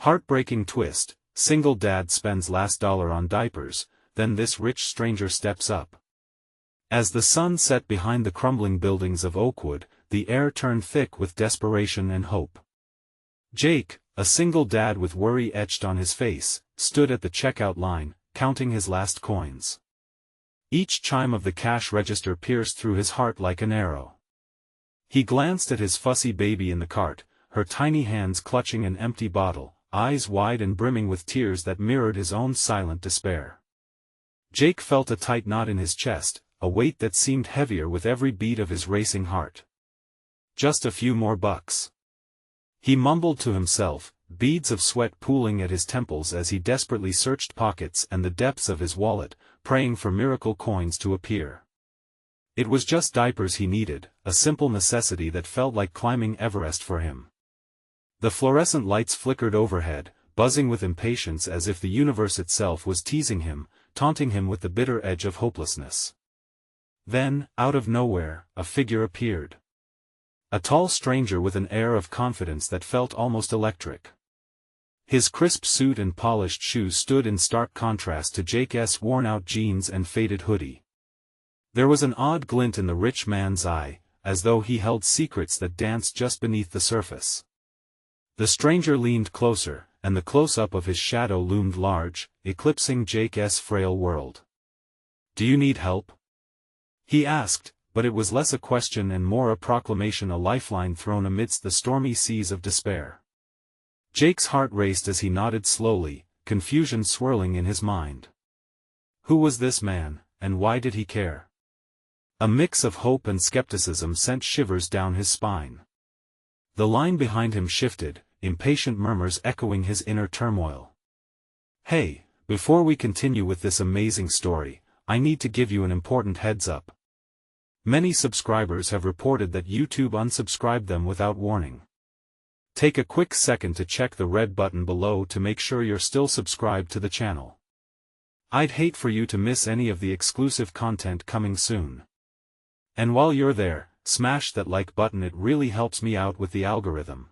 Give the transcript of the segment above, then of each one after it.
Heartbreaking twist, single dad spends last dollar on diapers, then this rich stranger steps up. As the sun set behind the crumbling buildings of Oakwood, the air turned thick with desperation and hope. Jake, a single dad with worry etched on his face, stood at the checkout line, counting his last coins. Each chime of the cash register pierced through his heart like an arrow. He glanced at his fussy baby in the cart, her tiny hands clutching an empty bottle, eyes wide and brimming with tears that mirrored his own silent despair. Jake felt a tight knot in his chest, a weight that seemed heavier with every beat of his racing heart. Just a few more bucks. He mumbled to himself, beads of sweat pooling at his temples as he desperately searched pockets and the depths of his wallet, praying for miracle coins to appear. It was just diapers he needed, a simple necessity that felt like climbing Everest for him. The fluorescent lights flickered overhead, buzzing with impatience as if the universe itself was teasing him, taunting him with the bitter edge of hopelessness. Then, out of nowhere, a figure appeared. A tall stranger with an air of confidence that felt almost electric. His crisp suit and polished shoes stood in stark contrast to Jake's worn-out jeans and faded hoodie. There was an odd glint in the rich man's eye, as though he held secrets that danced just beneath the surface. The stranger leaned closer, and the close-up of his shadow loomed large, eclipsing Jake's frail world. "Do you need help?" he asked, but it was less a question and more a proclamation, a lifeline thrown amidst the stormy seas of despair. Jake's heart raced as he nodded slowly, confusion swirling in his mind. Who was this man, and why did he care? A mix of hope and skepticism sent shivers down his spine. The line behind him shifted, impatient murmurs echoing his inner turmoil. "Hey, before we continue with this amazing story, I need to give you an important heads-up. Many subscribers have reported that YouTube unsubscribed them without warning. Take a quick second to check the red button below to make sure you're still subscribed to the channel. I'd hate for you to miss any of the exclusive content coming soon. And while you're there, smash that like button, it really helps me out with the algorithm.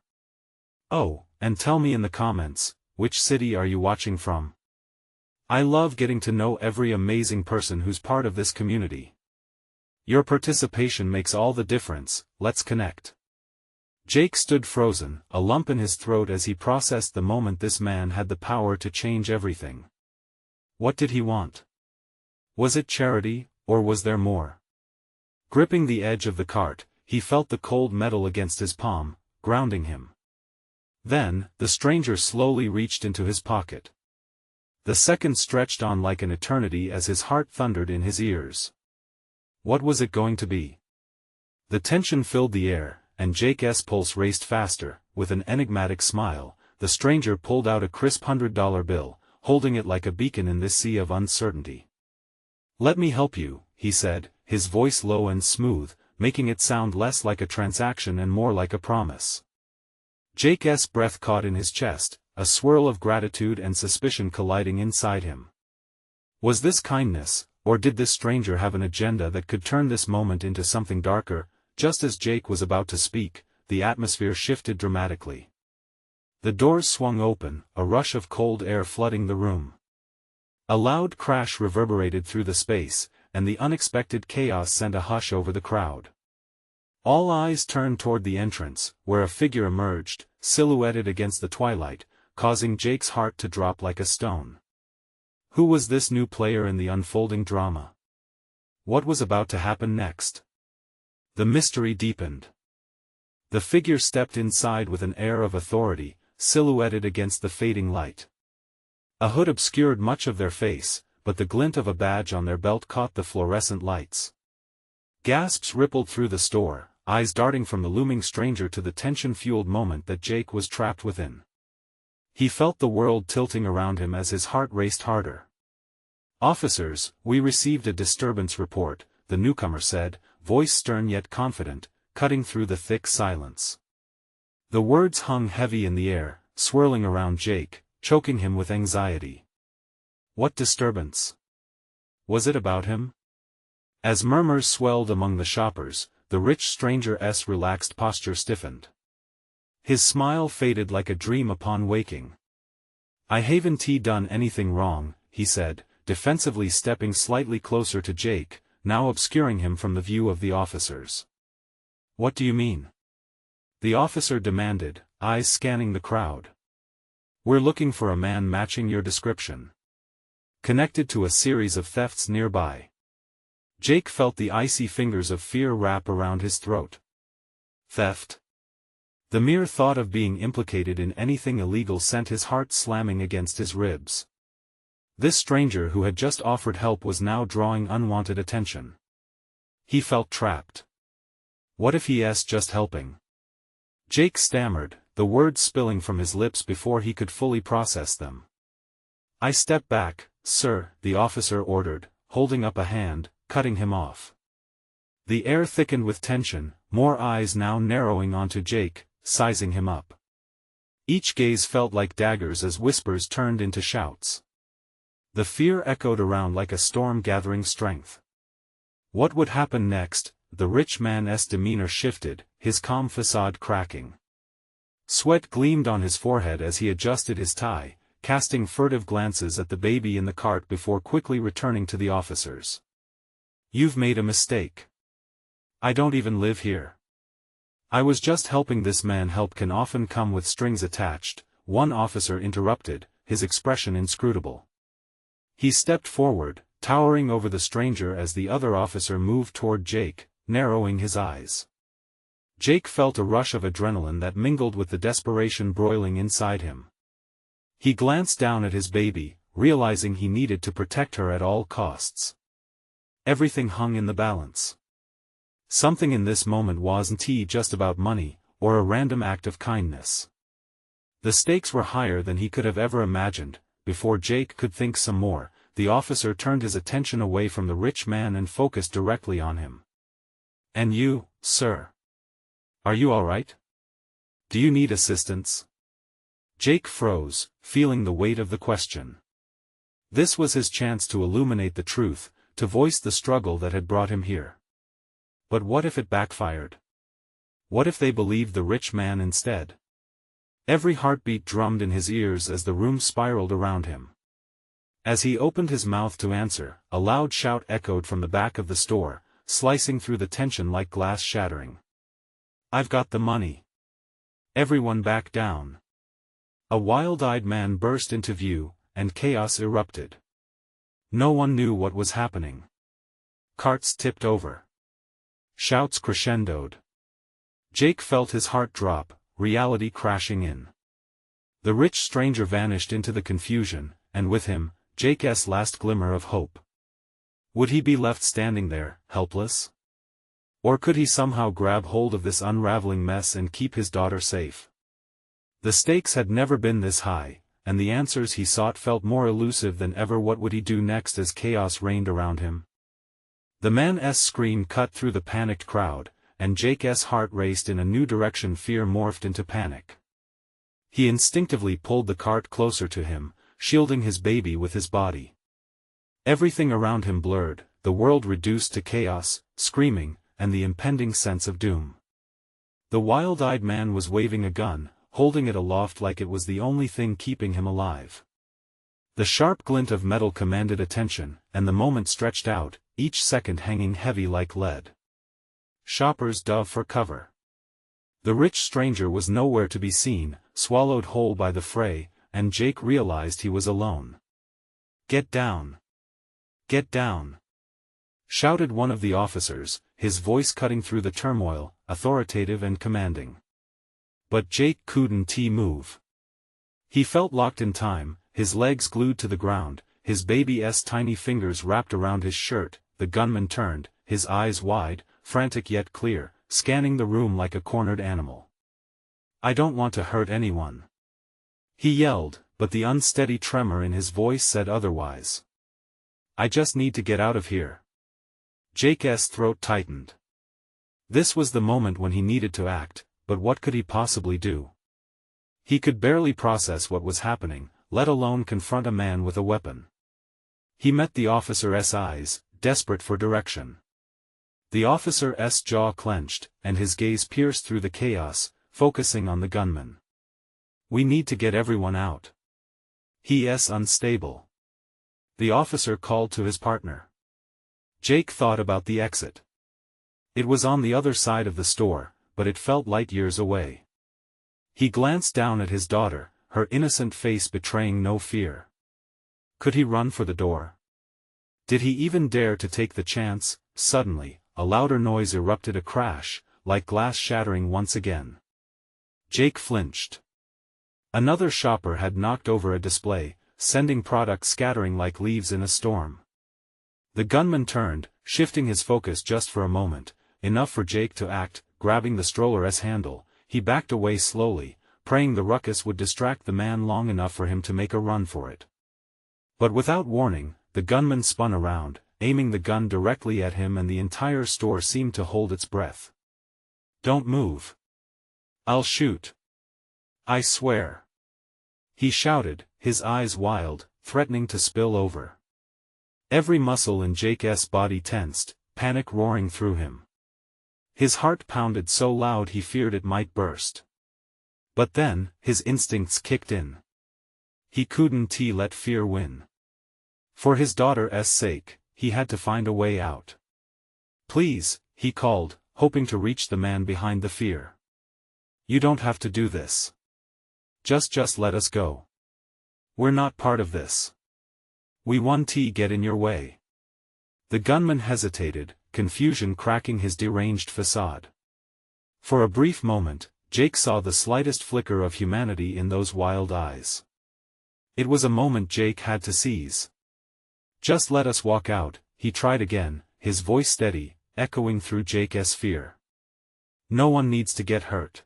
Oh, and tell me in the comments, which city are you watching from? I love getting to know every amazing person who's part of this community. Your participation makes all the difference. Let's connect." Jake stood frozen, a lump in his throat as he processed the moment this man had the power to change everything. What did he want? Was it charity, or was there more? Gripping the edge of the cart, he felt the cold metal against his palm, grounding him. Then, the stranger slowly reached into his pocket. The seconds stretched on like an eternity as his heart thundered in his ears. What was it going to be? The tension filled the air, and Jake's pulse raced faster. With an enigmatic smile, the stranger pulled out a crisp $100 bill, holding it like a beacon in this sea of uncertainty. "Let me help you," he said, his voice low and smooth, making it sound less like a transaction and more like a promise. Jake's breath caught in his chest, a swirl of gratitude and suspicion colliding inside him. Was this kindness, or did this stranger have an agenda that could turn this moment into something darker? Just as Jake was about to speak, the atmosphere shifted dramatically. The doors swung open, a rush of cold air flooding the room. A loud crash reverberated through the space, and the unexpected chaos sent a hush over the crowd. All eyes turned toward the entrance, where a figure emerged, silhouetted against the twilight, causing Jake's heart to drop like a stone. Who was this new player in the unfolding drama? What was about to happen next? The mystery deepened. The figure stepped inside with an air of authority, silhouetted against the fading light. A hood obscured much of their face, but the glint of a badge on their belt caught the fluorescent lights. Gasps rippled through the store, eyes darting from the looming stranger to the tension-fueled moment that Jake was trapped within. He felt the world tilting around him as his heart raced harder. "Officers, we received a disturbance report," the newcomer said, voice stern yet confident, cutting through the thick silence. The words hung heavy in the air, swirling around Jake, choking him with anxiety. What disturbance? Was it about him? As murmurs swelled among the shoppers, the rich stranger's relaxed posture stiffened. His smile faded like a dream upon waking. "I haven't done anything wrong," he said, defensively stepping slightly closer to Jake, now obscuring him from the view of the officers. "What do you mean?" the officer demanded, eyes scanning the crowd. "We're looking for a man matching your description. Connected to a series of thefts nearby." Jake felt the icy fingers of fear wrap around his throat. Theft? The mere thought of being implicated in anything illegal sent his heart slamming against his ribs. This stranger who had just offered help was now drawing unwanted attention. He felt trapped. What if he's just helping? Jake stammered, the words spilling from his lips before he could fully process them. "I step back, sir," the officer ordered, holding up a hand, cutting him off. The air thickened with tension, more eyes now narrowing onto Jake, sizing him up. Each gaze felt like daggers as whispers turned into shouts. The fear echoed around like a storm gathering strength. What would happen next? The rich man's demeanor shifted, his calm facade cracking. Sweat gleamed on his forehead as he adjusted his tie, casting furtive glances at the baby in the cart before quickly returning to the officers. "You've made a mistake. I don't even live here. I was just helping this man." "Help can often come with strings attached," one officer interrupted, his expression inscrutable. He stepped forward, towering over the stranger as the other officer moved toward Jake, narrowing his eyes. Jake felt a rush of adrenaline that mingled with the desperation broiling inside him. He glanced down at his baby, realizing he needed to protect her at all costs. Everything hung in the balance. Something in this moment wasn't just about money, or a random act of kindness. The stakes were higher than he could have ever imagined. Before Jake could think some more, the officer turned his attention away from the rich man and focused directly on him. "And you, sir? Are you all right? Do you need assistance?" Jake froze, feeling the weight of the question. This was his chance to illuminate the truth, to voice the struggle that had brought him here. But what if it backfired? What if they believed the rich man instead? Every heartbeat drummed in his ears as the room spiraled around him. As he opened his mouth to answer, a loud shout echoed from the back of the store, slicing through the tension like glass shattering. "I've got the money. Everyone back down." A wild-eyed man burst into view, and chaos erupted. No one knew what was happening. Carts tipped over. Shouts crescendoed. Jake felt his heart drop, reality crashing in. The rich stranger vanished into the confusion, and with him, Jake's last glimmer of hope. Would he be left standing there, helpless? Or could he somehow grab hold of this unraveling mess and keep his daughter safe? The stakes had never been this high, and the answers he sought felt more elusive than ever. What would he do next as chaos reigned around him? The man's scream cut through the panicked crowd, and Jake's heart raced in a new direction. Fear morphed into panic. He instinctively pulled the cart closer to him, shielding his baby with his body. Everything around him blurred, the world reduced to chaos, screaming, and the impending sense of doom. The wild-eyed man was waving a gun, holding it aloft like it was the only thing keeping him alive. The sharp glint of metal commanded attention, and the moment stretched out, each second hanging heavy like lead. Shoppers dove for cover. The rich stranger was nowhere to be seen, swallowed whole by the fray, and Jake realized he was alone. "Get down! Get down!" shouted one of the officers, his voice cutting through the turmoil, authoritative and commanding. But Jake couldn't move. He felt locked in time, his legs glued to the ground, his baby's tiny fingers wrapped around his shirt. The gunman turned, his eyes wide, frantic yet clear, scanning the room like a cornered animal. "I don't want to hurt anyone," he yelled, but the unsteady tremor in his voice said otherwise. "I just need to get out of here." Jake's throat tightened. This was the moment when he needed to act, but what could he possibly do? He could barely process what was happening, let alone confront a man with a weapon. He met the officer's eyes, desperate for direction. The officer's jaw clenched, and his gaze pierced through the chaos, focusing on the gunman. "We need to get everyone out. He's unstable. The officer called to his partner. Jake thought about the exit. It was on the other side of the store, but it felt light years away. He glanced down at his daughter, her innocent face betraying no fear. Could he run for the door? Did he even dare to take the chance? Suddenly, a louder noise erupted, a crash, like glass shattering once again. Jake flinched. Another shopper had knocked over a display, sending products scattering like leaves in a storm. The gunman turned, shifting his focus just for a moment, enough for Jake to act. Grabbing the stroller's handle, he backed away slowly, praying the ruckus would distract the man long enough for him to make a run for it. But without warning, the gunman spun around, aiming the gun directly at him, and the entire store seemed to hold its breath. "Don't move. I'll shoot. I swear," he shouted, his eyes wild, threatening to spill over. Every muscle in Jake's body tensed, panic roaring through him. His heart pounded so loud he feared it might burst. But then, his instincts kicked in. He couldn't let fear win. For his daughter's sake, he had to find a way out. "Please," he called, hoping to reach the man behind the fear. "You don't have to do this. Just let us go. We're not part of this. We won't get in your way." The gunman hesitated, confusion cracking his deranged facade. For a brief moment, Jake saw the slightest flicker of humanity in those wild eyes. It was a moment Jake had to seize. "Just let us walk out," he tried again, his voice steady, echoing through Jake's fear. "No one needs to get hurt.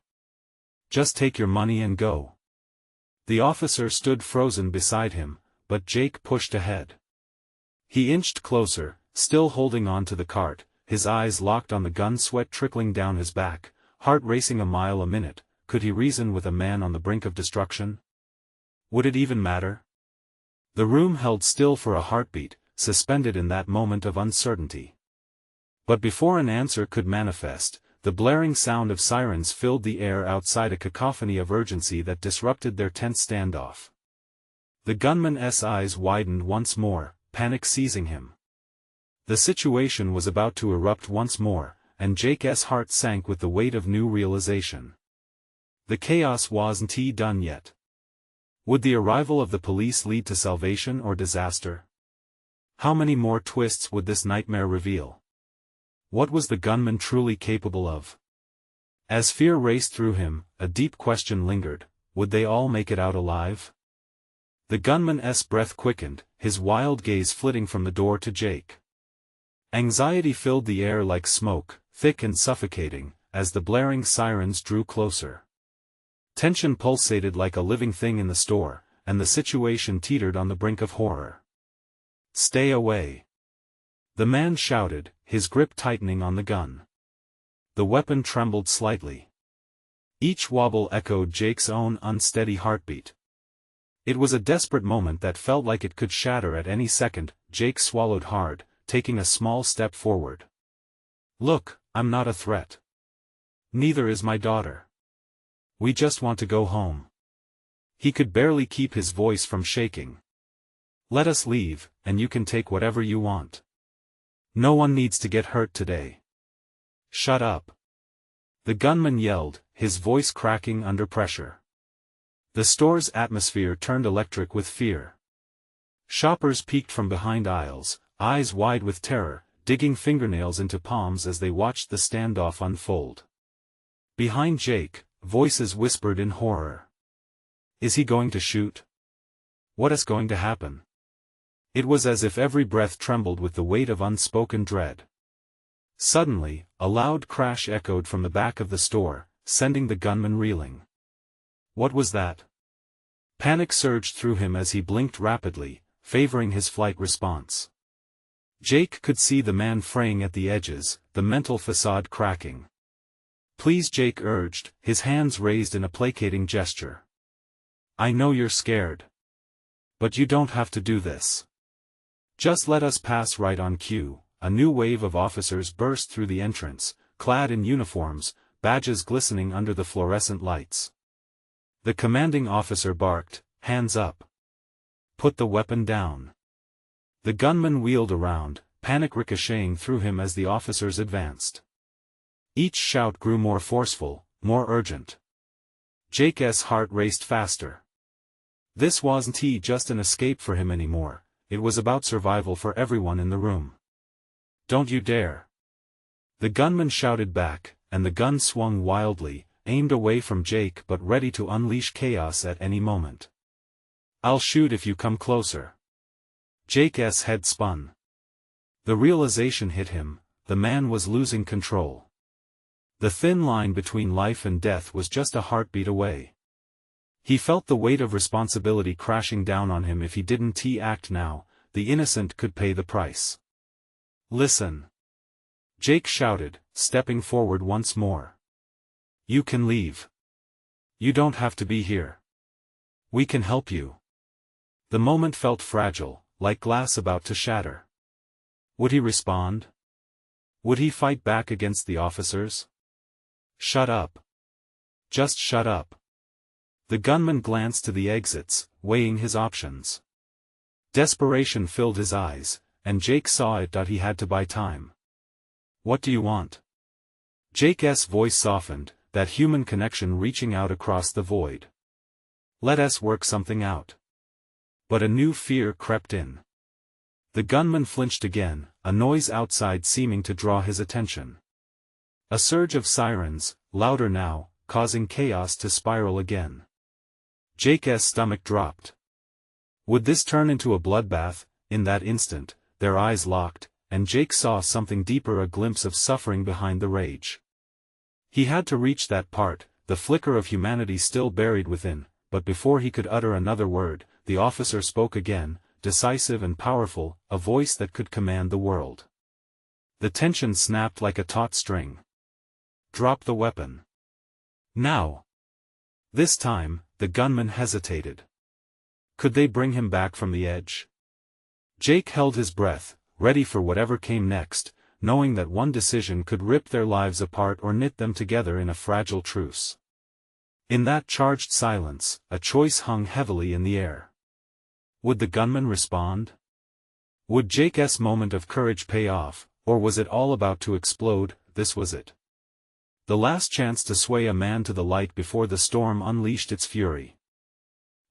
Just take your money and go." The officer stood frozen beside him, but Jake pushed ahead. He inched closer, still holding on to the cart, his eyes locked on the gun, sweat trickling down his back, heart racing a mile a minute. Could he reason with a man on the brink of destruction? Would it even matter? The room held still for a heartbeat, suspended in that moment of uncertainty. But before an answer could manifest, the blaring sound of sirens filled the air outside, a cacophony of urgency that disrupted their tense standoff. The gunman's eyes widened once more, panic seizing him. The situation was about to erupt once more, and Jake's heart sank with the weight of new realization. The chaos wasn't done yet. Would the arrival of the police lead to salvation or disaster? How many more twists would this nightmare reveal? What was the gunman truly capable of? As fear raced through him, a deep question lingered: would they all make it out alive? The gunman's breath quickened, his wild gaze flitting from the door to Jake. Anxiety filled the air like smoke, thick and suffocating, as the blaring sirens drew closer. Tension pulsated like a living thing in the store, and the situation teetered on the brink of horror. "Stay away!" the man shouted, his grip tightening on the gun. The weapon trembled slightly. Each wobble echoed Jake's own unsteady heartbeat. It was a desperate moment that felt like it could shatter at any second. Jake swallowed hard, taking a small step forward. "Look, I'm not a threat. Neither is my daughter. We just want to go home." He could barely keep his voice from shaking. "Let us leave, and you can take whatever you want. No one needs to get hurt today." "Shut up!" the gunman yelled, his voice cracking under pressure. The store's atmosphere turned electric with fear. Shoppers peeked from behind aisles, eyes wide with terror, digging fingernails into palms as they watched the standoff unfold. Behind Jake, voices whispered in horror. Is he going to shoot? What is going to happen? It was as if every breath trembled with the weight of unspoken dread. Suddenly, a loud crash echoed from the back of the store, sending the gunman reeling. What was that? Panic surged through him as he blinked rapidly, favoring his flight response. Jake could see the man fraying at the edges, the mental facade cracking. "Please," Jake urged, his hands raised in a placating gesture. "I know you're scared. But you don't have to do this. Just let us pass." Right on cue, a new wave of officers burst through the entrance, clad in uniforms, badges glistening under the fluorescent lights. The commanding officer barked, "Hands up." Put the weapon down. The gunman wheeled around, panic ricocheting through him as the officers advanced. Each shout grew more forceful, more urgent. Jake's heart raced faster. This wasn't just an escape for him anymore, it was about survival for everyone in the room. Don't you dare! The gunman shouted back, and the gun swung wildly, aimed away from Jake but ready to unleash chaos at any moment. I'll shoot if you come closer. Jake's head spun. The realization hit him, the man was losing control. The thin line between life and death was just a heartbeat away. He felt the weight of responsibility crashing down on him. If he didn't act now, the innocent could pay the price. Listen! Jake shouted, stepping forward once more. You can leave. You don't have to be here. We can help you. The moment felt fragile, like glass about to shatter. Would he respond? Would he fight back against the officers? Shut up. Just shut up. The gunman glanced to the exits, weighing his options. Desperation filled his eyes, and Jake saw it that he had to buy time. What do you want? Jake's voice softened, that human connection reaching out across the void. Let us work something out. But a new fear crept in. The gunman flinched again, a noise outside seeming to draw his attention. A surge of sirens, louder now, causing chaos to spiral again. Jake's stomach dropped. Would this turn into a bloodbath? In that instant, their eyes locked, and Jake saw something deeper, a glimpse of suffering behind the rage. He had to reach that part, the flicker of humanity still buried within, but before he could utter another word, the officer spoke again, decisive and powerful, a voice that could command the world. The tension snapped like a taut string. Drop the weapon. Now. This time, the gunman hesitated. Could they bring him back from the edge? Jake held his breath, ready for whatever came next, knowing that one decision could rip their lives apart or knit them together in a fragile truce. In that charged silence, a choice hung heavily in the air. Would the gunman respond? Would Jake's moment of courage pay off, or was it all about to explode? This was it. The last chance to sway a man to the light before the storm unleashed its fury.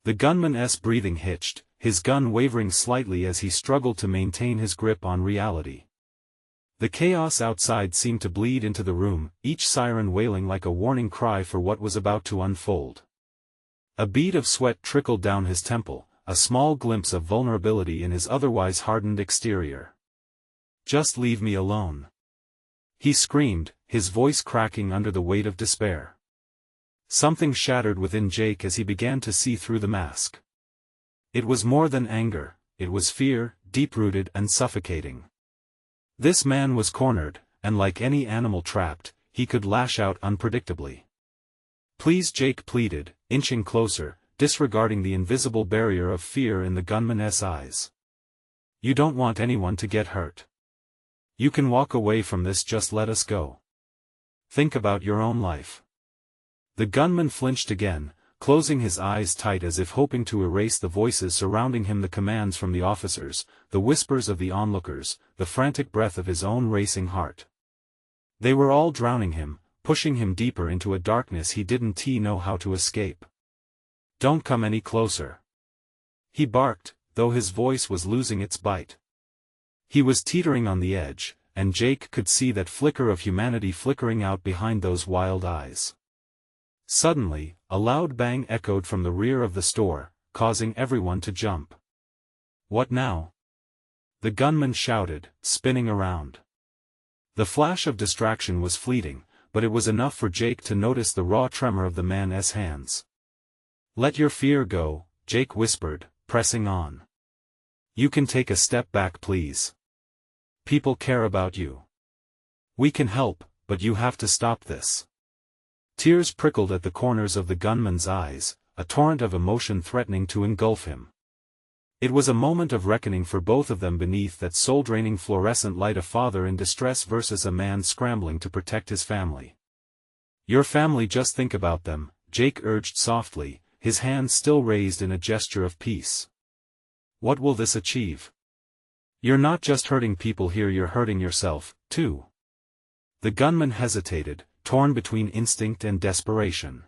The gunman's breathing hitched, his gun wavering slightly as he struggled to maintain his grip on reality. The chaos outside seemed to bleed into the room, each siren wailing like a warning cry for what was about to unfold. A bead of sweat trickled down his temple, a small glimpse of vulnerability in his otherwise hardened exterior. Just leave me alone. He screamed, his voice cracking under the weight of despair. Something shattered within Jake as he began to see through the mask. It was more than anger, it was fear, deep-rooted and suffocating. This man was cornered, and like any animal trapped, he could lash out unpredictably. Please, Jake pleaded, inching closer, disregarding the invisible barrier of fear in the gunman's eyes. You don't want anyone to get hurt. You can walk away from this, just let us go. Think about your own life. The gunman flinched again, closing his eyes tight as if hoping to erase the voices surrounding him, the commands from the officers, the whispers of the onlookers, the frantic breath of his own racing heart. They were all drowning him, pushing him deeper into a darkness he didn't know how to escape. Don't come any closer. He barked, though his voice was losing its bite. He was teetering on the edge, and Jake could see that flicker of humanity flickering out behind those wild eyes. Suddenly, a loud bang echoed from the rear of the store, causing everyone to jump. What now? The gunman shouted, spinning around. The flash of distraction was fleeting, but it was enough for Jake to notice the raw tremor of the man's hands. Let your fear go, Jake whispered, pressing on. You can take a step back, please. People care about you. We can help, but you have to stop this. Tears prickled at the corners of the gunman's eyes, a torrent of emotion threatening to engulf him. It was a moment of reckoning for both of them beneath that soul-draining fluorescent light, a father in distress versus a man scrambling to protect his family. Your family, just think about them, Jake urged softly, his hand still raised in a gesture of peace. What will this achieve? You're not just hurting people here, you're hurting yourself, too. The gunman hesitated, torn between instinct and desperation.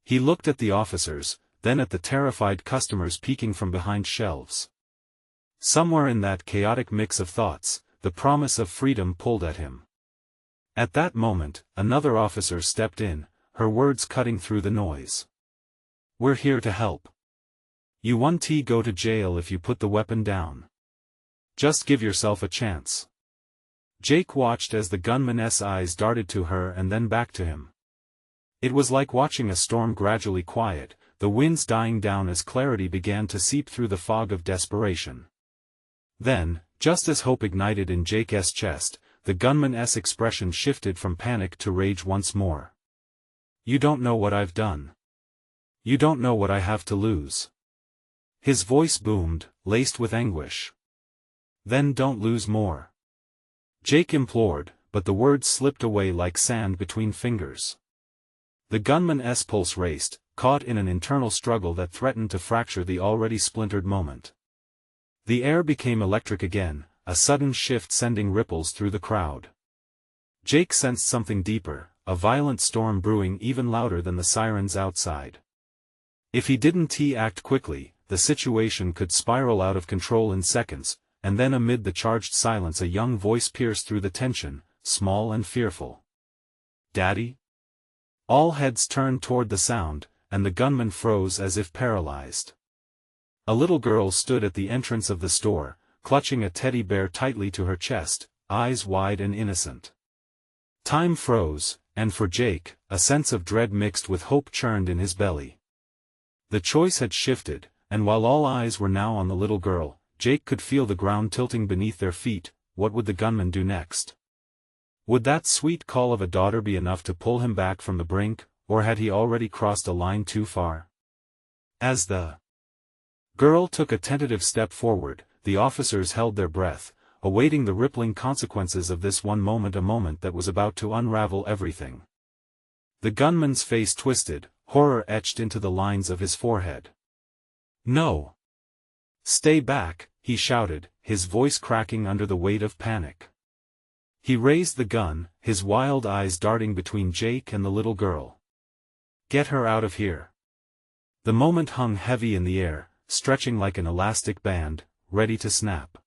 He looked at the officers, then at the terrified customers peeking from behind shelves. Somewhere in that chaotic mix of thoughts, the promise of freedom pulled at him. At that moment, another officer stepped in, her words cutting through the noise. "We're here to help. You won't go to jail if you put the weapon down. Just give yourself a chance." Jake watched as the gunman's eyes darted to her and then back to him. It was like watching a storm gradually quiet, the winds dying down as clarity began to seep through the fog of desperation. Then, just as hope ignited in Jake's chest, the gunman's expression shifted from panic to rage once more. "You don't know what I've done. You don't know what I have to lose." His voice boomed, laced with anguish. "Then don't lose more." Jake implored, but the words slipped away like sand between fingers. The gunman's pulse raced, caught in an internal struggle that threatened to fracture the already splintered moment. The air became electric again, a sudden shift sending ripples through the crowd. Jake sensed something deeper, a violent storm brewing even louder than the sirens outside. If he didn't act quickly, the situation could spiral out of control in seconds, and then amid the charged silence a young voice pierced through the tension, small and fearful. "Daddy?" All heads turned toward the sound, and the gunman froze as if paralyzed. A little girl stood at the entrance of the store, clutching a teddy bear tightly to her chest, eyes wide and innocent. Time froze, and for Jake, a sense of dread mixed with hope churned in his belly. The choice had shifted, and while all eyes were now on the little girl, Jake could feel the ground tilting beneath their feet. What would the gunman do next? Would that sweet call of a daughter be enough to pull him back from the brink, or had he already crossed a line too far? As the girl took a tentative step forward, the officers held their breath, awaiting the rippling consequences of this one moment, a moment that was about to unravel everything. The gunman's face twisted, horror etched into the lines of his forehead. "No! Stay back," he shouted, his voice cracking under the weight of panic. He raised the gun, his wild eyes darting between Jake and the little girl. "Get her out of here." The moment hung heavy in the air, stretching like an elastic band, ready to snap.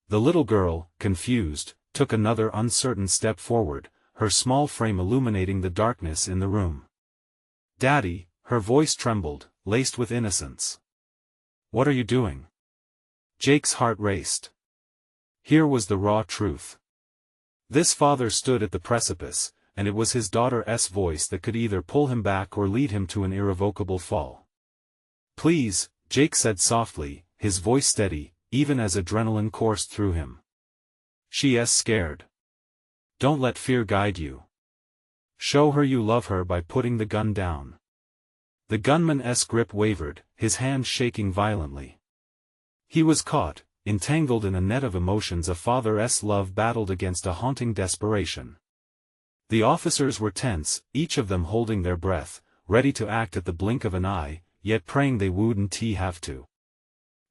The little girl, confused, took another uncertain step forward, her small frame illuminating the darkness in the room. "Daddy," her voice trembled, laced with innocence. "What are you doing?" Jake's heart raced. Here was the raw truth. This father stood at the precipice, and it was his daughter's voice that could either pull him back or lead him to an irrevocable fall. "Please," Jake said softly, his voice steady, even as adrenaline coursed through him. "She's scared. Don't let fear guide you. Show her you love her by putting the gun down." The gunman's grip wavered, his hand shaking violently. He was caught, entangled in a net of emotions. A father's love battled against a haunting desperation. The officers were tense, each of them holding their breath, ready to act at the blink of an eye, yet praying they wouldn't have to.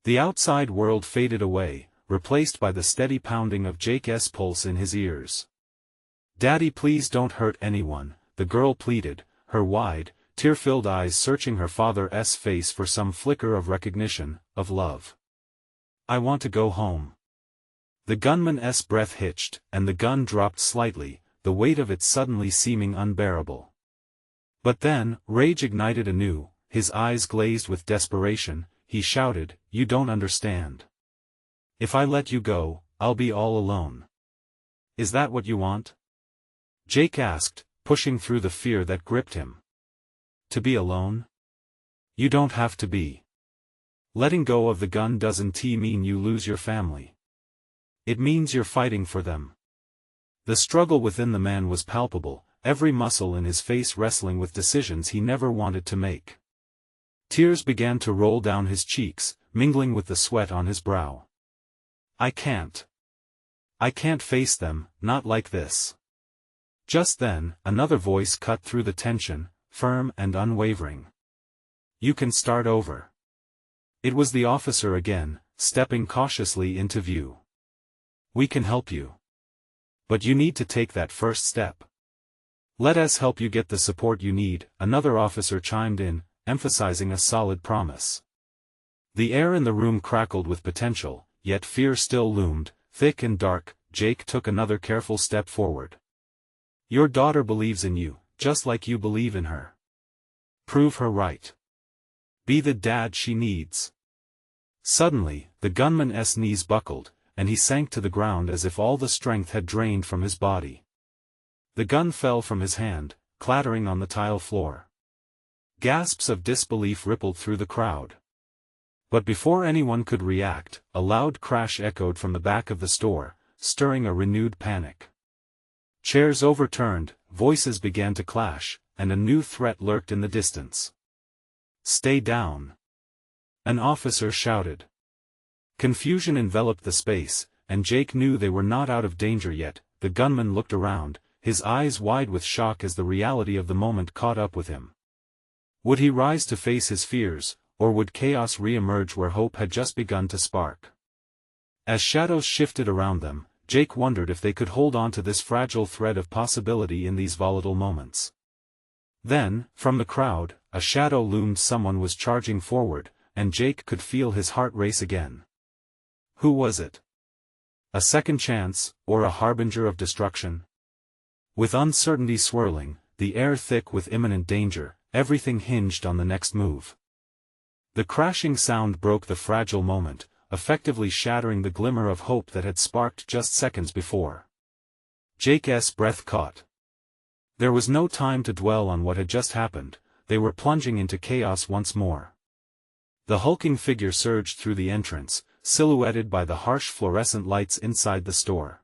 The outside world faded away, replaced by the steady pounding of Jake's pulse in his ears. "Daddy, please don't hurt anyone," the girl pleaded, her wide, tear-filled eyes searching her father's face for some flicker of recognition, of love. "I want to go home." The gunman's breath hitched, and the gun dropped slightly, the weight of it suddenly seeming unbearable. But then, rage ignited anew, his eyes glazed with desperation. He shouted, "You don't understand. If I let you go, I'll be all alone." "Is that what you want?" Jake asked, pushing through the fear that gripped him. "To be alone? You don't have to be. Letting go of the gun doesn't mean you lose your family. It means you're fighting for them." The struggle within the man was palpable, every muscle in his face wrestling with decisions he never wanted to make. Tears began to roll down his cheeks, mingling with the sweat on his brow. I can't face them, not like this." Just then, another voice cut through the tension, firm and unwavering. "You can start over. It was the officer again, stepping cautiously into view. "We can help you. But you need to take that first step. Let us help you get the support you need," another officer chimed in, emphasizing a solid promise. The air in the room crackled with potential, yet fear still loomed, thick and dark. Jake took another careful step forward. "Your daughter believes in you, just like you believe in her. Prove her right. Be the dad she needs." Suddenly, the gunman's knees buckled, and he sank to the ground as if all the strength had drained from his body. The gun fell from his hand, clattering on the tile floor. Gasps of disbelief rippled through the crowd. But before anyone could react, a loud crash echoed from the back of the store, stirring a renewed panic. Chairs overturned, voices began to clash, and a new threat lurked in the distance. "Stay down!" an officer shouted. Confusion enveloped the space, and Jake knew they were not out of danger yet. The gunman looked around, his eyes wide with shock as the reality of the moment caught up with him. Would he rise to face his fears, or would chaos re-emerge where hope had just begun to spark? As shadows shifted around them, Jake wondered if they could hold on to this fragile thread of possibility in these volatile moments. Then, from the crowd, a shadow loomed. Someone was charging forward, and Jake could feel his heart race again. Who was it? A second chance, or a harbinger of destruction? With uncertainty swirling, the air thick with imminent danger, everything hinged on the next move. The crashing sound broke the fragile moment, effectively shattering the glimmer of hope that had sparked just seconds before. Jake's breath caught. There was no time to dwell on what had just happened. They were plunging into chaos once more. The hulking figure surged through the entrance, silhouetted by the harsh fluorescent lights inside the store.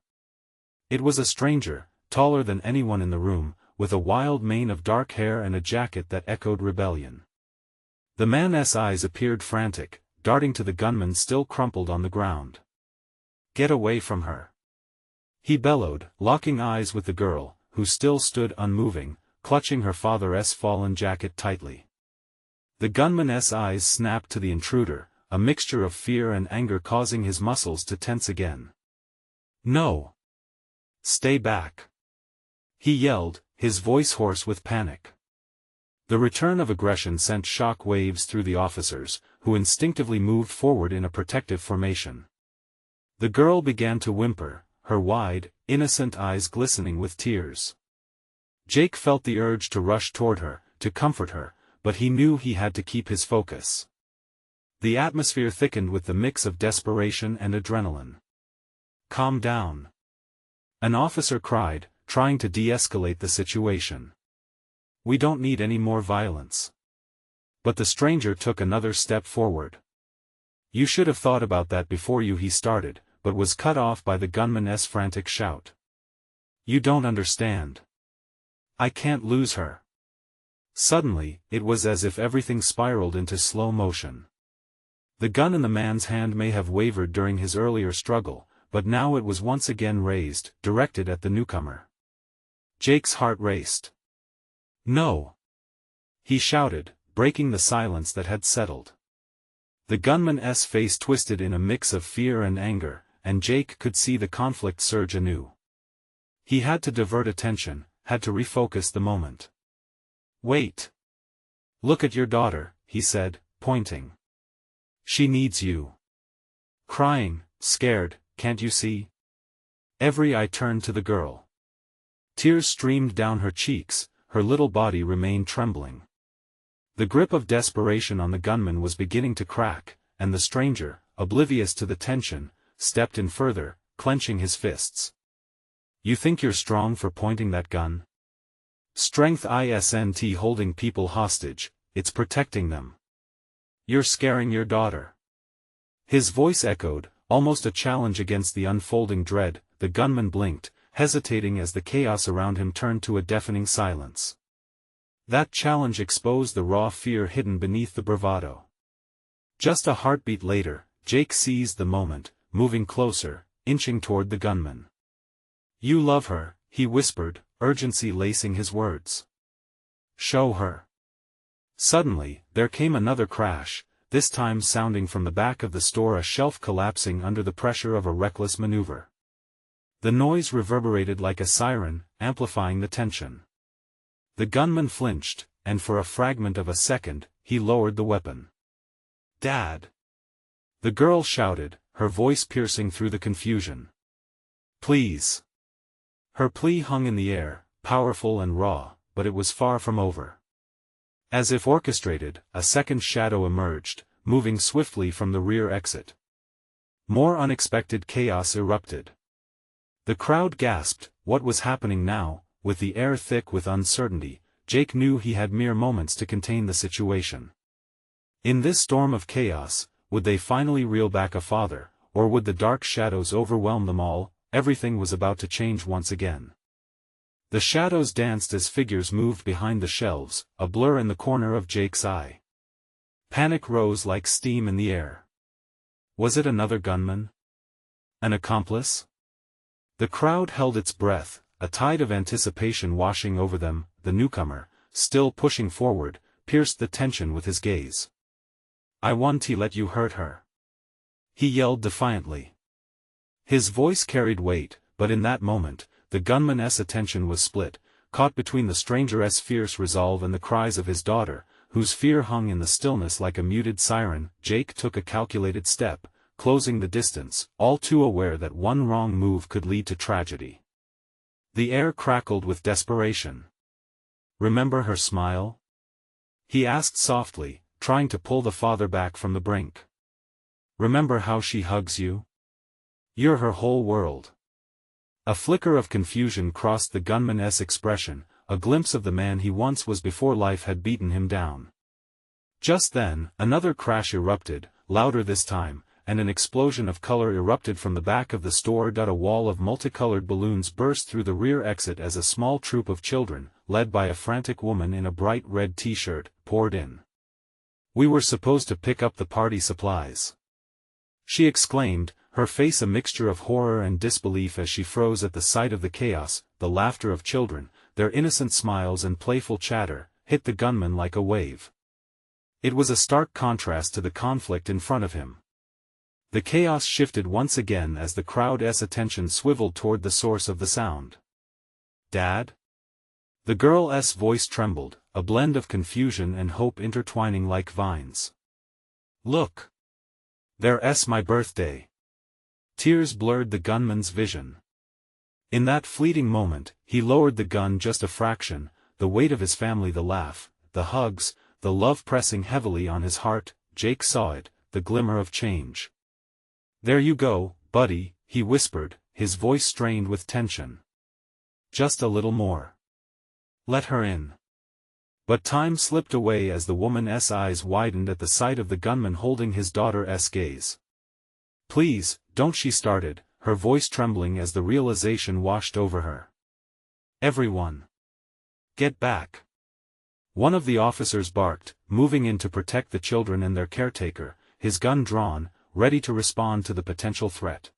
It was a stranger, taller than anyone in the room, with a wild mane of dark hair and a jacket that echoed rebellion. The man's eyes appeared frantic, darting to the gunman still crumpled on the ground. "Get away from her!" he bellowed, locking eyes with the girl, who still stood unmoving, clutching her father's fallen jacket tightly. The gunman's eyes snapped to the intruder, a mixture of fear and anger causing his muscles to tense again. "No! Stay back!" he yelled, his voice hoarse with panic. The return of aggression sent shock waves through the officers, who instinctively moved forward in a protective formation. The girl began to whimper, her wide, innocent eyes glistening with tears. Jake felt the urge to rush toward her, to comfort her, but he knew he had to keep his focus. The atmosphere thickened with the mix of desperation and adrenaline. "Calm down," an officer cried, trying to de-escalate the situation. "We don't need any more violence." But the stranger took another step forward. "You should have thought about that before he started," but was cut off by the gunman's frantic shout. "You don't understand. I can't lose her." Suddenly, it was as if everything spiraled into slow motion. The gun in the man's hand may have wavered during his earlier struggle, but now it was once again raised, directed at the newcomer. Jake's heart raced. "No!" he shouted, breaking the silence that had settled. The gunman's face twisted in a mix of fear and anger, and Jake could see the conflict surge anew. He had to divert attention, had to refocus the moment. "Wait. Look at your daughter," he said, pointing. "She needs you. Crying, scared, can't you see?" Every eye turned to the girl. Tears streamed down her cheeks, her little body remained trembling. The grip of desperation on the gunman was beginning to crack, and the stranger, oblivious to the tension, stepped in further, clenching his fists. "You think you're strong for pointing that gun? Strength isn't holding people hostage, it's protecting them. You're scaring your daughter." His voice echoed, almost a challenge against the unfolding dread. The gunman blinked, hesitating as the chaos around him turned to a deafening silence. That challenge exposed the raw fear hidden beneath the bravado. Just a heartbeat later, Jake seized the moment, moving closer, inching toward the gunman. "You love her," he whispered, urgency lacing his words. "Show her." Suddenly, there came another crash. this time sounding from the back of the store, a shelf collapsing under the pressure of a reckless maneuver. The noise reverberated like a siren, amplifying the tension. The gunman flinched, and for a fragment of a second, he lowered the weapon. "Dad!" the girl shouted, her voice piercing through the confusion. "Please!" Her plea hung in the air, powerful and raw, but it was far from over. As if orchestrated, a second shadow emerged, moving swiftly from the rear exit. More unexpected chaos erupted. The crowd gasped. What was happening now? With the air thick with uncertainty, Jake knew he had mere moments to contain the situation. In this storm of chaos, would they finally reel back a father, or would the dark shadows overwhelm them all? Everything was about to change once again. The shadows danced as figures moved behind the shelves, a blur in the corner of Jake's eye. Panic rose like steam in the air. Was it another gunman? An accomplice? The crowd held its breath, a tide of anticipation washing over them. The newcomer, still pushing forward, pierced the tension with his gaze. "I won't let you hurt her," he yelled defiantly. His voice carried weight, but in that moment, the gunman's attention was split, caught between the stranger's fierce resolve and the cries of his daughter, whose fear hung in the stillness like a muted siren. Jake took a calculated step, closing the distance, all too aware that one wrong move could lead to tragedy. The air crackled with desperation. "Remember her smile?" he asked softly, trying to pull the father back from the brink. "Remember how she hugs you? You're her whole world." A flicker of confusion crossed the gunman's expression, a glimpse of the man he once was before life had beaten him down. Just then, another crash erupted, louder this time, and an explosion of color erupted from the back of the store. A wall of multicolored balloons burst through the rear exit as a small troop of children, led by a frantic woman in a bright red t-shirt, poured in. "We were supposed to pick up the party supplies," she exclaimed, her face a mixture of horror and disbelief as she froze at the sight of the chaos. The laughter of children, their innocent smiles and playful chatter, hit the gunman like a wave. It was a stark contrast to the conflict in front of him. The chaos shifted once again as the crowd's attention swiveled toward the source of the sound. "Dad?" The girl's voice trembled, a blend of confusion and hope intertwining like vines. "Look! There's my birthday." Tears blurred the gunman's vision. In that fleeting moment, he lowered the gun just a fraction, the weight of his family, the laugh, the hugs, the love pressing heavily on his heart. Jake saw it, the glimmer of change. "There you go, buddy," he whispered, his voice strained with tension. "Just a little more. Let her in." But time slipped away as the woman's eyes widened at the sight of the gunman holding his daughter's gaze. "Please, don't," she started, her voice trembling as the realization washed over her. "Everyone! Get back!" One of the officers barked, moving in to protect the children and their caretaker, his gun drawn, ready to respond to the potential threat.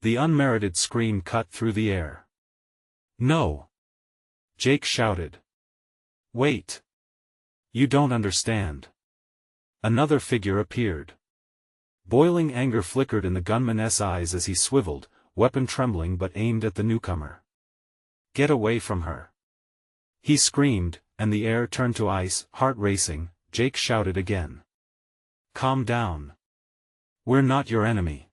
The unmerited scream cut through the air. "No!" Jake shouted. "Wait! You don't understand." Another figure appeared. Boiling anger flickered in the gunman's eyes as he swiveled, weapon trembling but aimed at the newcomer. "Get away from her!" he screamed, and the air turned to ice. Heart racing, Jake shouted again. "Calm down. We're not your enemy.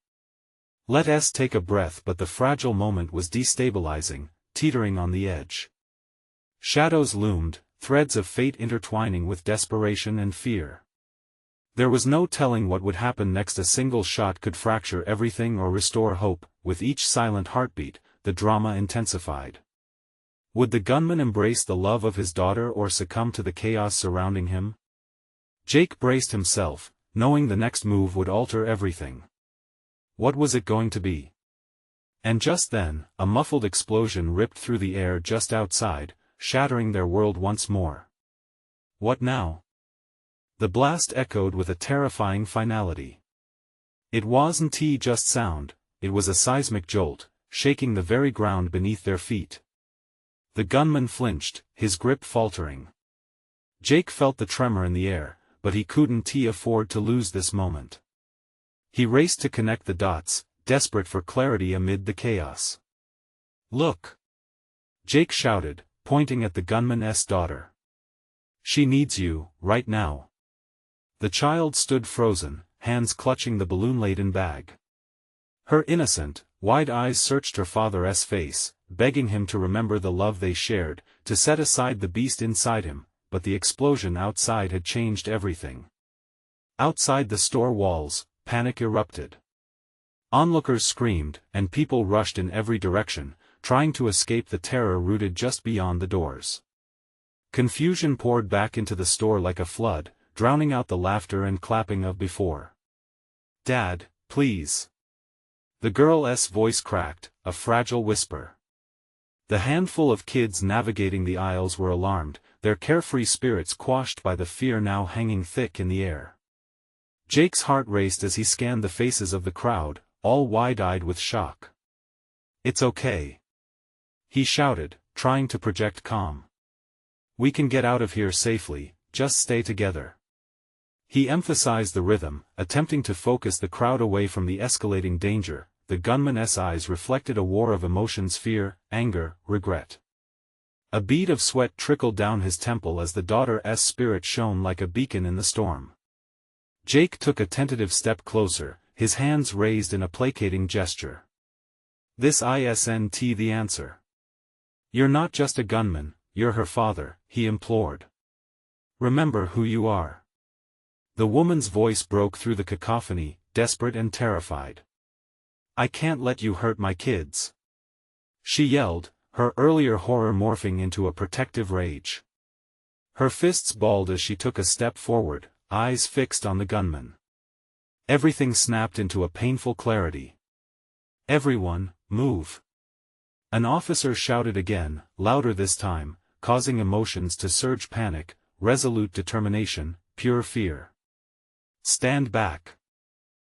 Let us take a breath." But the fragile moment was destabilizing, teetering on the edge. Shadows loomed, threads of fate intertwining with desperation and fear. There was no telling what would happen next. A single shot could fracture everything or restore hope. With each silent heartbeat, the drama intensified. Would the gunman embrace the love of his daughter or succumb to the chaos surrounding him? Jake braced himself, knowing the next move would alter everything. What was it going to be? And just then, a muffled explosion ripped through the air just outside, shattering their world once more. What now? The blast echoed with a terrifying finality. It wasn't just sound, it was a seismic jolt, shaking the very ground beneath their feet. The gunman flinched, his grip faltering. Jake felt the tremor in the air, but he couldn't afford to lose this moment. He raced to connect the dots, desperate for clarity amid the chaos. "Look!" Jake shouted, pointing at the gunman's daughter. "She needs you, right now." The child stood frozen, hands clutching the balloon-laden bag. Her innocent, wide eyes searched her father's face, begging him to remember the love they shared, to set aside the beast inside him, but the explosion outside had changed everything. Outside the store walls, panic erupted. Onlookers screamed, and people rushed in every direction, trying to escape the terror rooted just beyond the doors. Confusion poured back into the store like a flood, drowning out the laughter and clapping of before. "Dad, please." The girl's voice cracked, a fragile whisper. The handful of kids navigating the aisles were alarmed, their carefree spirits quashed by the fear now hanging thick in the air. Jake's heart raced as he scanned the faces of the crowd, all wide-eyed with shock. "It's okay," he shouted, trying to project calm. "We can get out of here safely, just stay together." He emphasized the rhythm, attempting to focus the crowd away from the escalating danger. The gunman's eyes reflected a war of emotions: fear, anger, regret. A bead of sweat trickled down his temple as the daughter's spirit shone like a beacon in the storm. Jake took a tentative step closer, his hands raised in a placating gesture. "This isn't the answer. You're not just a gunman, you're her father," he implored. "Remember who you are." The woman's voice broke through the cacophony, desperate and terrified. "I can't let you hurt my kids," she yelled, her earlier horror morphing into a protective rage. Her fists balled as she took a step forward, eyes fixed on the gunman. Everything snapped into a painful clarity. "Everyone, move!" An officer shouted again, louder this time, causing emotions to surge: panic, resolute determination, pure fear. "Stand back!"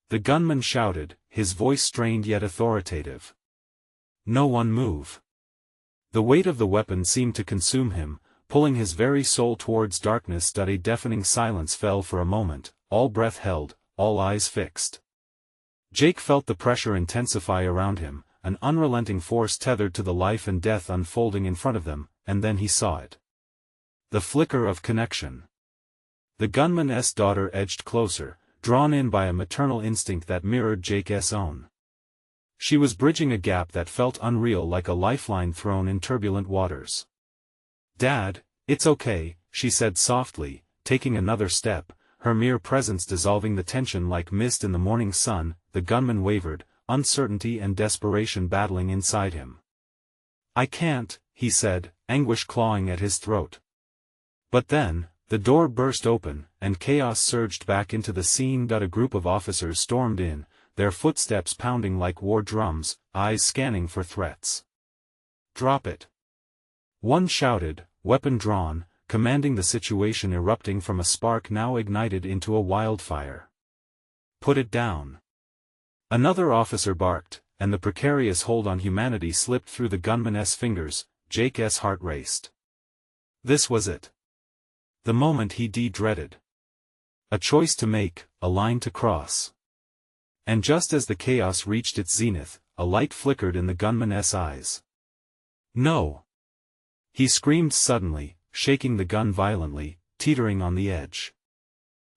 The gunman shouted, his voice strained yet authoritative. "No one move." The weight of the weapon seemed to consume him, pulling his very soul towards darkness. A deafening silence fell for a moment, all breath held, all eyes fixed. Jake felt the pressure intensify around him, an unrelenting force tethered to the life and death unfolding in front of them, and then he saw it. The flicker of connection. The gunman's daughter edged closer, drawn in by a maternal instinct that mirrored Jake's own. She was bridging a gap that felt unreal, like a lifeline thrown in turbulent waters. "Dad, it's okay," she said softly, taking another step, her mere presence dissolving the tension like mist in the morning sun. The gunman wavered, uncertainty and desperation battling inside him. "I can't," he said, anguish clawing at his throat. But then, the door burst open, and chaos surged back into the scene. A group of officers stormed in, their footsteps pounding like war drums, eyes scanning for threats. "Drop it!" one shouted, weapon drawn, commanding the situation erupting from a spark now ignited into a wildfire. "Put it down!" Another officer barked, and the precarious hold on humanity slipped through the gunman's fingers. Jake's heart raced. This was it. The moment he dreaded. A choice to make, a line to cross. And just as the chaos reached its zenith, a light flickered in the gunman's eyes. "No!" he screamed suddenly, shaking the gun violently, teetering on the edge.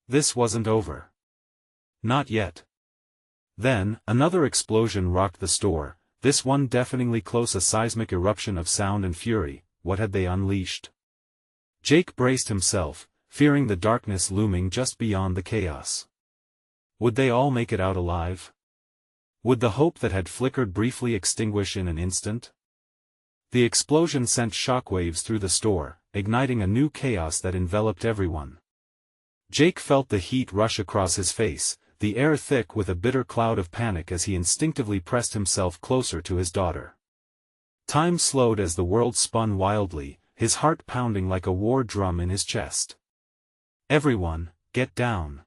This wasn't over. Not yet. Then, another explosion rocked the store, this one deafeningly close, a seismic eruption of sound and fury. What had they unleashed? Jake braced himself, fearing the darkness looming just beyond the chaos. Would they all make it out alive? Would the hope that had flickered briefly extinguish in an instant? The explosion sent shockwaves through the store, igniting a new chaos that enveloped everyone. Jake felt the heat rush across his face, the air thick with a bitter cloud of panic as he instinctively pressed himself closer to his daughter. Time slowed as the world spun wildly, his heart pounding like a war drum in his chest. "Everyone, get down!"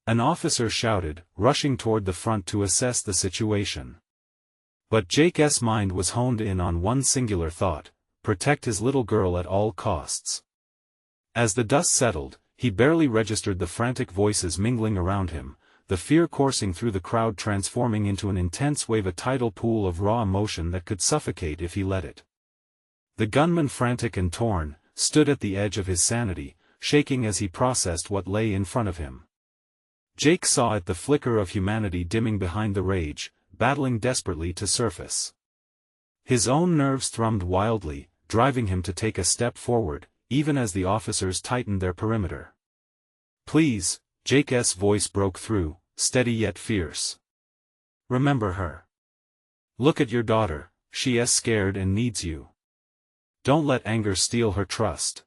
an officer shouted, rushing toward the front to assess the situation. But Jake's mind was honed in on one singular thought: protect his little girl at all costs. As the dust settled, He barely registered the frantic voices mingling around him, the fear coursing through the crowd transforming into an intense wave, a tidal pool of raw emotion that could suffocate if he let it. The gunman, frantic and torn, stood at the edge of his sanity, shaking as he processed what lay in front of him. Jake saw it, the flicker of humanity dimming behind the rage, battling desperately to surface. His own nerves thrummed wildly, driving him to take a step forward, even as the officers tightened their perimeter. "Please," Jake's voice broke through, steady yet fierce. "Remember her. Look at your daughter, she's scared and needs you. Don't let anger steal her trust."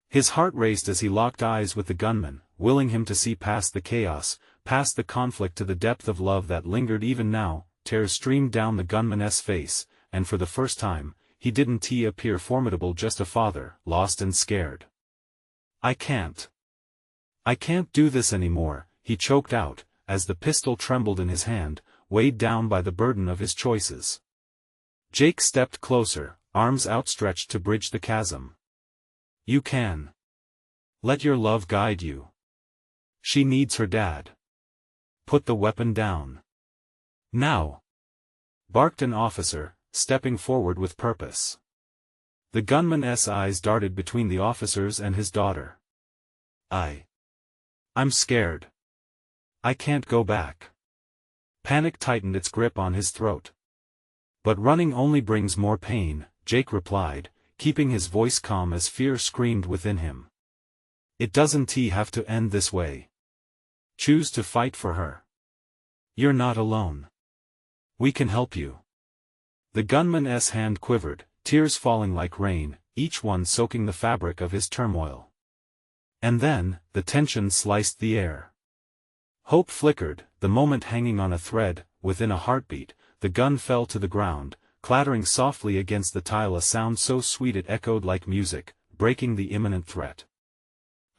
His heart raced as he locked eyes with the gunman, willing him to see past the chaos, past the conflict, to the depth of love that lingered even now. Tears streamed down the gunman's face, and for the first time, he didn't appear formidable, just a father, lost and scared. I can't do this anymore," he choked out, as the pistol trembled in his hand, weighed down by the burden of his choices. Jake stepped closer, arms outstretched to bridge the chasm. "You can. Let your love guide you. She needs her dad. Put the weapon down. Now," barked an officer, stepping forward with purpose. The gunman's eyes darted between the officers and his daughter. I'm scared. I can't go back." Panic tightened its grip on his throat. "But running only brings more pain," Jake replied, keeping his voice calm as fear screamed within him. "It doesn't have to end this way. Choose to fight for her. You're not alone. We can help you." The gunman's hand quivered, tears falling like rain, each one soaking the fabric of his turmoil. And then, the tension sliced the air. Hope flickered, the moment hanging on a thread. Within a heartbeat, the gun fell to the ground, clattering softly against the tile, a sound so sweet it echoed like music, breaking the imminent threat.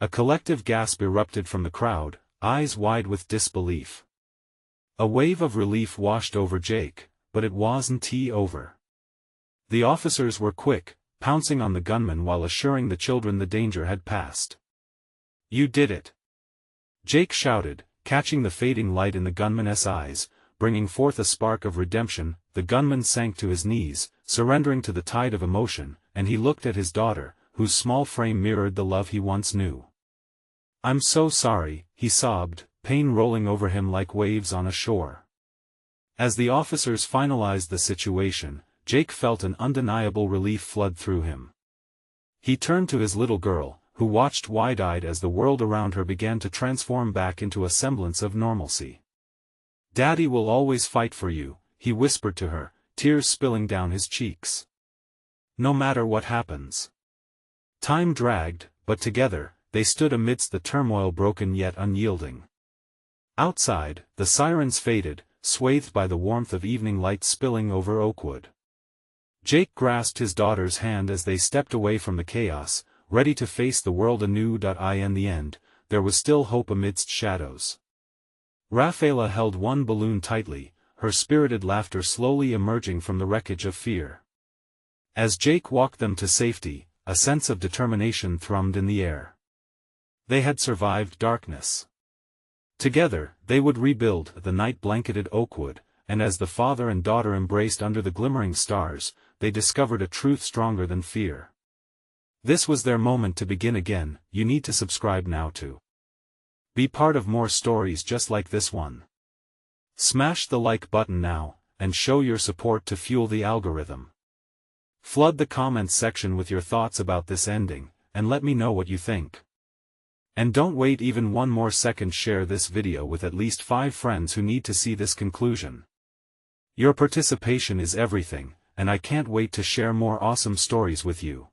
A collective gasp erupted from the crowd, eyes wide with disbelief. A wave of relief washed over Jake, but it wasn't over. The officers were quick, pouncing on the gunman while assuring the children the danger had passed. "You did it!" Jake shouted, catching the fading light in the gunman's eyes, bringing forth a spark of redemption. The gunman sank to his knees, surrendering to the tide of emotion, and he looked at his daughter, whose small frame mirrored the love he once knew. "I'm so sorry," he sobbed, pain rolling over him like waves on a shore. As the officers finalized the situation, Jake felt an undeniable relief flood through him. He turned to his little girl, who watched wide-eyed as the world around her began to transform back into a semblance of normalcy. "Daddy will always fight for you," he whispered to her, tears spilling down his cheeks. "No matter what happens." Time dragged, but together, they stood amidst the turmoil, broken yet unyielding. Outside, the sirens faded, swathed by the warmth of evening light spilling over Oakwood. Jake grasped his daughter's hand as they stepped away from the chaos, ready to face the world anew. In the end, there was still hope amidst shadows. Rafaela held one balloon tightly, her spirited laughter slowly emerging from the wreckage of fear. As Jake walked them to safety, a sense of determination thrummed in the air. They had survived darkness. Together, they would rebuild the night-blanketed Oakwood, and as the father and daughter embraced under the glimmering stars, they discovered a truth stronger than fear. This was their moment to begin again. You need to subscribe now to be part of more stories just like this one. Smash the like button now, and show your support to fuel the algorithm. Flood the comments section with your thoughts about this ending, and let me know what you think. And don't wait even one more second, share this video with at least 5 friends who need to see this conclusion. Your participation is everything, and I can't wait to share more awesome stories with you.